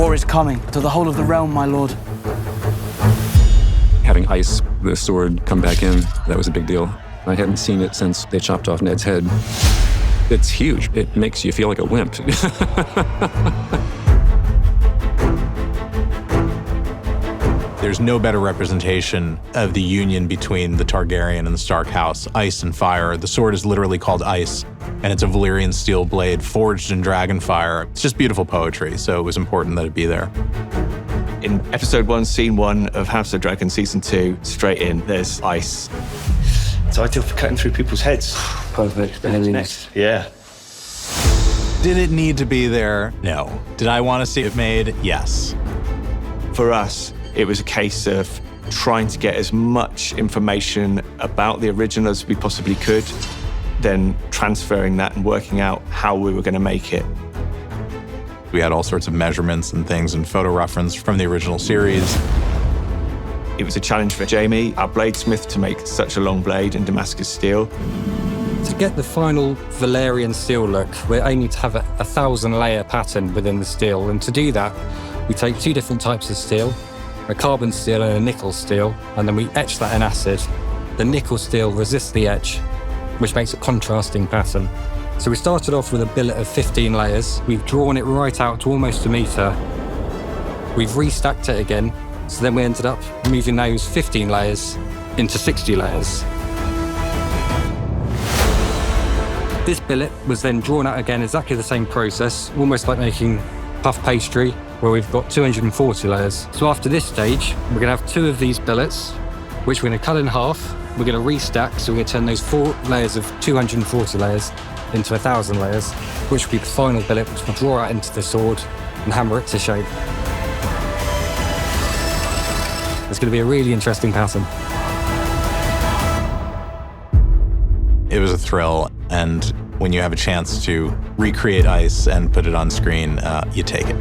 War is coming to the whole of the realm, my lord. Having ice, the sword, come back in, that was a big deal. I hadn't seen it since they chopped off Ned's head. It's huge. It makes you feel like a wimp. There's no better representation of the union between the Targaryen and the Stark house, ice and fire. The sword is literally called Ice, and it's a Valyrian steel blade forged in dragonfire. It's just beautiful poetry, so it was important that it be there. In episode 1, scene 1 of House of Dragon season 2, straight in, there's ice. It's ideal for cutting through people's heads. Perfect. Next. Yeah. Did it need to be there? No. Did I want to see it made? Yes. For us, it was a case of trying to get as much information about the original as we possibly could, then transferring that and working out how we were going to make it. We had all sorts of measurements and things and photo reference from the original series. It was a challenge for Jamie, our bladesmith, to make such a long blade in Damascus steel. To get the final Valyrian steel look, we're aiming to have a 1,000-layer pattern within the steel, and to do that, we take 2 different types of steel, a carbon steel and a nickel steel, and then we etch that in acid. The nickel steel resists the etch, which makes a contrasting pattern. So we started off with a billet of 15 layers. We've drawn it right out to almost a metre. We've restacked it again, so then we ended up moving those 15 layers into 60 layers. This billet was then drawn out again, exactly the same process, almost like making puff pastry, where we've got 240 layers. So after this stage, we're going to have 2 of these billets, which we're going to cut in half. We're going to restack, so we're going to turn those 4 layers of 240 layers into 1,000 layers, which will be the final billet, which we'll draw out into the sword and hammer it to shape. It's going to be a really interesting pattern. It was a thrill, and when you have a chance to recreate ice and put it on screen, you take it.